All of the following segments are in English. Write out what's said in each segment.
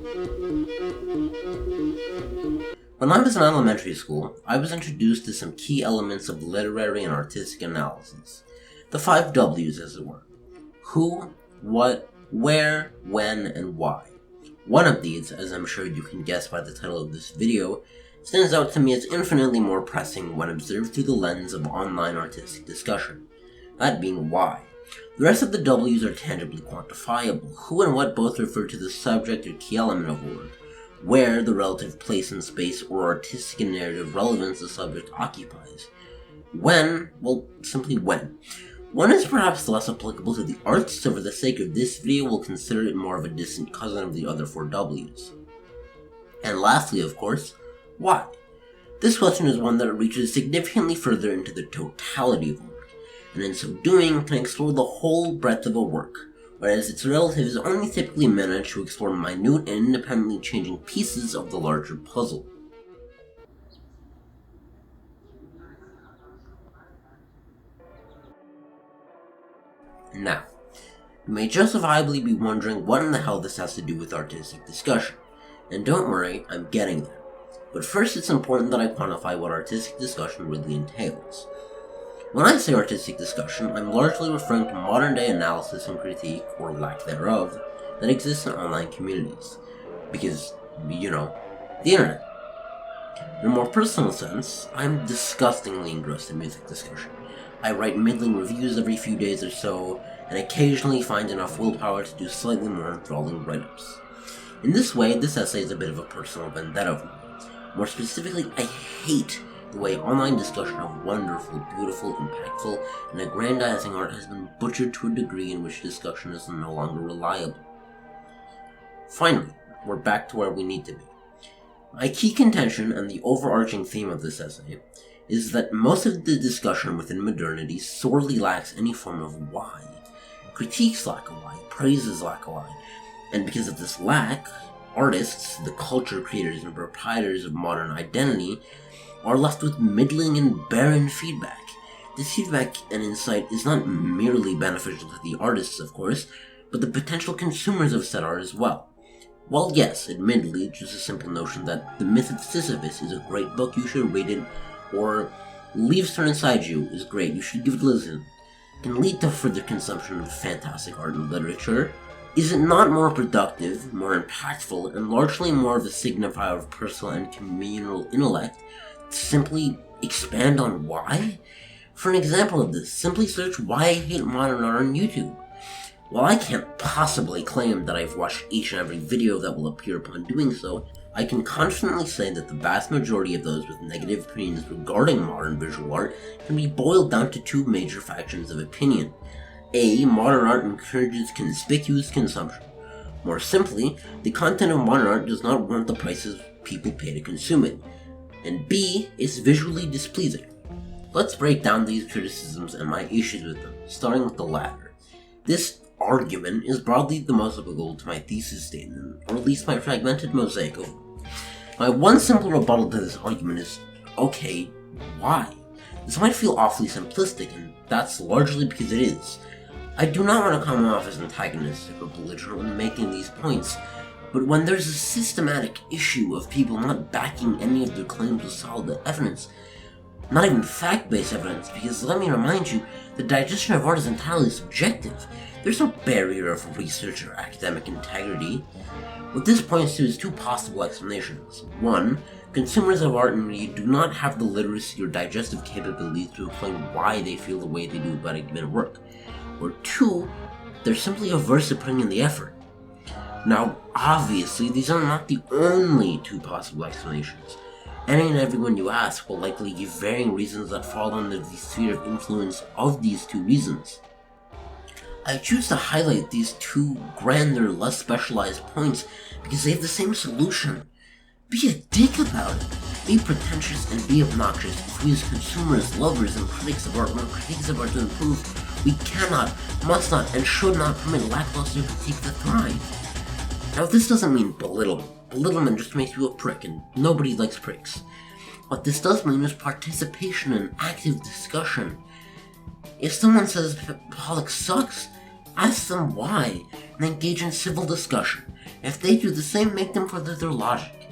When I was in elementary school, I was introduced to some key elements of literary and artistic analysis. The 5 W's, as it were. Who, what, where, when, and why. One of these, as I'm sure you can guess by the title of this video, stands out to me as infinitely more pressing when observed through the lens of online artistic discussion. That being why. The rest of the W's are tangibly quantifiable. Who and what both refer to the subject or key element of a work. Where, the relative place in space or artistic and narrative relevance the subject occupies. When, well, simply when. One is perhaps less applicable to the arts, so for the sake of this video we'll consider it more of a distant cousin of the other 4 W's. And lastly, of course, why? This question is one that reaches significantly further into the totality of a work, and in so doing can explore the whole breadth of a work, whereas its relatives only typically manage to explore minute and independently changing pieces of the larger puzzle. Now, you may justifiably be wondering what in the hell this has to do with artistic discussion, and don't worry, I'm getting there. But first it's important that I quantify what artistic discussion really entails. When I say artistic discussion, I'm largely referring to modern day analysis and critique, or lack thereof, that exists in online communities. Because, you know, the internet. In a more personal sense, I'm disgustingly engrossed in music discussion. I write middling reviews every few days or so, and occasionally find enough willpower to do slightly more enthralling write-ups. In this way, this essay is a bit of a personal vendetta of mine. More specifically, I hate the way online discussion of wonderful, beautiful, impactful, and aggrandizing art has been butchered to a degree in which discussion is no longer reliable. Finally, we're back to where we need to be. My key contention and the overarching theme of this essay is that most of the discussion within modernity sorely lacks any form of why. Critiques lack a why, praises lack a why, and because of this lack, artists, the culture creators and proprietors of modern identity, are left with middling and barren feedback. This feedback and insight is not merely beneficial to the artists, of course, but the potential consumers of said art as well. While yes, admittedly, just a simple notion that The Myth of Sisyphus is a great book, you should read it, or Leaves Turn Inside You is great, you should give it a listen, can lead to further consumption of fantastic art and literature, is it not more productive, more impactful, and largely more of a signifier of personal and communal intellect to simply expand on why? For an example of this, simply search why I hate modern art on YouTube. While I can't possibly claim that I've watched each and every video that will appear upon doing so, I can confidently say that the vast majority of those with negative opinions regarding modern visual art can be boiled down to 2 major factions of opinion. A. Modern art encourages conspicuous consumption. More simply, the content of modern art does not warrant the prices people pay to consume it. And B. It's visually displeasing. Let's break down these criticisms and my issues with them, starting with the latter. This argument is broadly the most applicable to my thesis statement, or at least my fragmented mosaic of them. My one simple rebuttal to this argument is, okay, why? This might feel awfully simplistic, and that's largely because it is. I do not want to come off as antagonistic or belligerent when making these points, but when there's a systematic issue of people not backing any of their claims with solid evidence, not even fact-based evidence, because let me remind you, the digestion of art is entirely subjective. There's no barrier of research or academic integrity. What this points to is 2 possible explanations. 1, consumers of art and media do not have the literacy or digestive capability to explain why they feel the way they do about a given work. Or 2, they're simply averse to putting in the effort. Now, obviously, these are not the only 2 possible explanations. Any and everyone you ask will likely give varying reasons that fall under the sphere of influence of these 2 reasons. I choose to highlight these 2 grander, less specialized points because they have the same solution. Be a dick about it. Be pretentious and be obnoxious. If we as consumers, lovers, and critics of art want critiques of art to improve, we cannot, must not, and should not permit lackluster critique to thrive. Now, this doesn't mean belittlement. Belittlement just makes you a prick, and nobody likes pricks. What this does mean is participation and active discussion. If someone says Pollock sucks, ask them why, and engage in civil discussion. If they do the same, make them further their logic.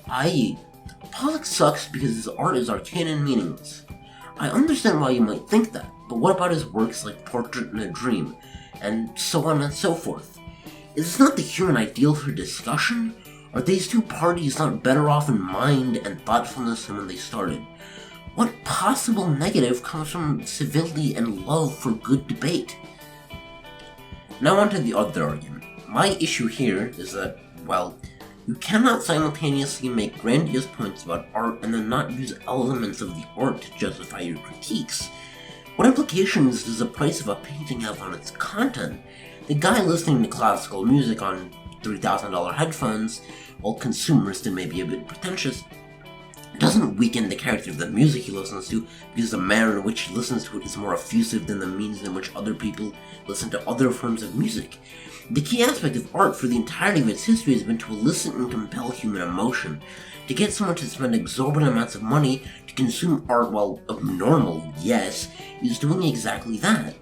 I.e., Pollock sucks because his art is arcane and meaningless. I understand why you might think that, but what about his works like Portrait in a Dream, and so on and so forth? Is this not the human ideal for discussion? Are these two parties not better off in mind and thoughtfulness than when they started? What possible negative comes from civility and love for good debate? Now on to the other argument. My issue here is that, well, you cannot simultaneously make grandiose points about art and then not use elements of the art to justify your critiques. What implications does the price of a painting have on its content? The guy listening to classical music on $3,000 headphones, while consumerist and maybe a bit pretentious, doesn't weaken the character of the music he listens to because the manner in which he listens to it is more effusive than the means in which other people listen to other forms of music. The key aspect of art for the entirety of its history has been to elicit and compel human emotion. To get someone to spend exorbitant amounts of money to consume art, while abnormal, yes, is doing exactly that.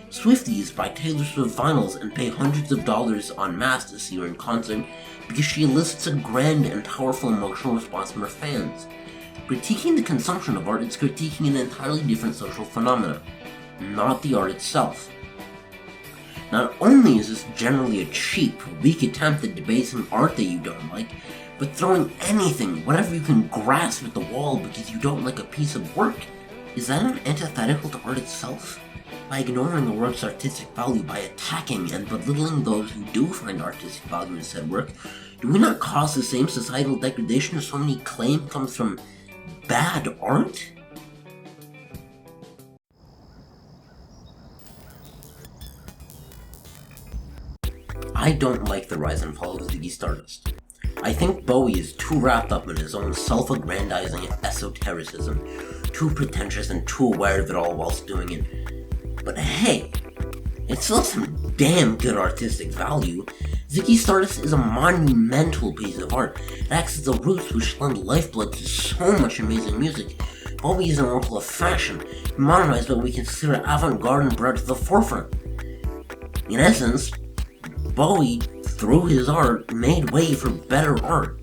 Swifties buy Taylor Swift vinyls and pay hundreds of dollars en masse to see her in concert because she elicits a grand and powerful emotional response from her fans. Critiquing the consumption of art is critiquing an entirely different social phenomena, not the art itself. Not only is this generally a cheap, weak attempt at debasing art that you don't like, but throwing anything, whatever you can grasp at the wall because you don't like a piece of work. Is that not antithetical to art itself? By ignoring a work's artistic value, by attacking and belittling those who do find artistic value in said work, do we not cause the same societal degradation so many claim comes from bad art? I don't like the rise and fall of Ziggy Stardust. I think Bowie is too wrapped up in his own self-aggrandizing esotericism, too pretentious and too aware of it all whilst doing it. But hey, it's still some damn good artistic value. Ziggy Stardust is a monumental piece of art. It acts as the roots which lend lifeblood to so much amazing music. Bowie is an oracle of fashion. He modernized what we consider avant-garde and brought to the forefront. In essence, Bowie, through his art, made way for better art.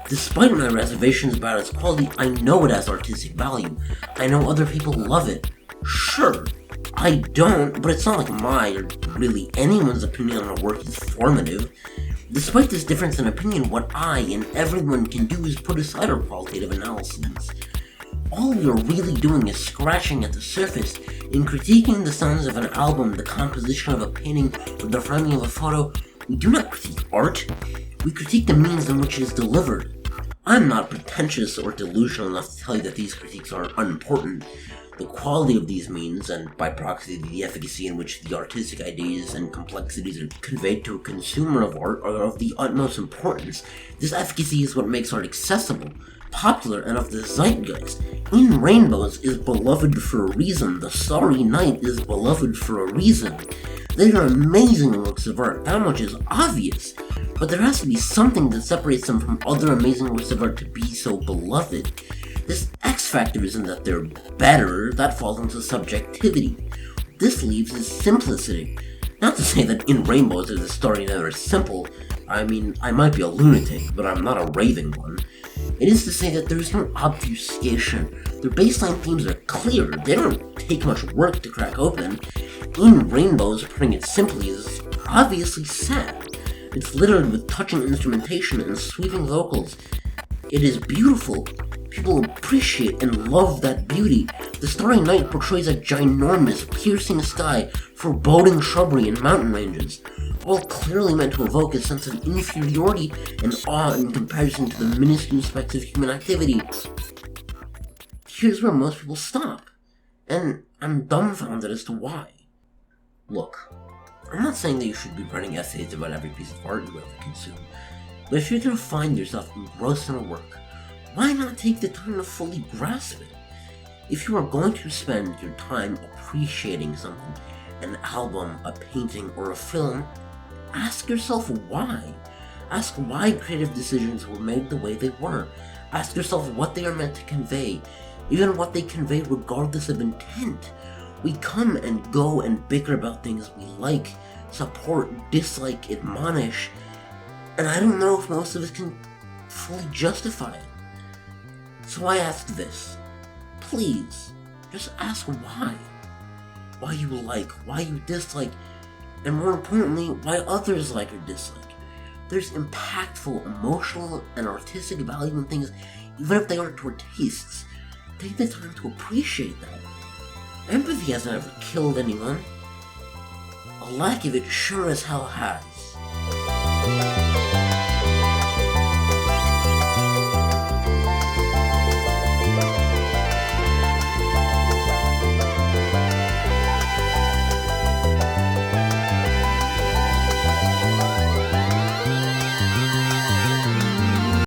Despite my reservations about its quality, I know it has artistic value. I know other people love it. Sure, I don't, but it's not like my, or really anyone's opinion on a work is formative. Despite this difference in opinion, what I and everyone can do is put aside our qualitative analyses. All we are really doing is scratching at the surface. In critiquing the sounds of an album, the composition of a painting, or the framing of a photo, we do not critique art. We critique the means in which it is delivered. I'm not pretentious or delusional enough to tell you that these critiques are unimportant. The quality of these means, and by proxy the efficacy in which the artistic ideas and complexities are conveyed to a consumer of art, are of the utmost importance. This efficacy is what makes art accessible, popular, and of the zeitgeist. In Rainbows is beloved for a reason. The Starry Night is beloved for a reason. They are amazing works of art, that much is obvious, but there has to be something that separates them from other amazing works of art to be so beloved. This X factor isn't that they're better, that falls into subjectivity. This leaves is simplicity. Not to say that In Rainbows or The Starry Night are simple. I mean, I might be a lunatic, but I'm not a raving one. It is to say that there is no obfuscation. Their baseline themes are clear. They don't take much work to crack open. In Rainbows, putting it simply, is obviously sad. It's littered with touching instrumentation and sweeping vocals. It is beautiful. People appreciate and love that beauty. The Starry Night portrays a ginormous, piercing sky, foreboding shrubbery and mountain ranges, all clearly meant to evoke a sense of inferiority and awe in comparison to the minuscule specks of human activity. Here's where most people stop, and I'm dumbfounded as to why. Look, I'm not saying that you should be writing essays about every piece of art you ever consume, but if you're going to find yourself engrossed in a work, why not take the time to fully grasp it? If you are going to spend your time appreciating something, an album, a painting, or a film, ask yourself why. Ask why creative decisions were made the way they were. Ask yourself what they are meant to convey, even what they convey regardless of intent. We come and go and bicker about things we like, support, dislike, admonish. And I don't know if most of us can fully justify it. So I ask this. Please, just ask why. Why you like, why you dislike, and more importantly, why others like or dislike. There's impactful, emotional, and artistic value in things, even if they aren't to our tastes. Take the time to appreciate that. Empathy hasn't ever killed anyone. A lack of it sure as hell has.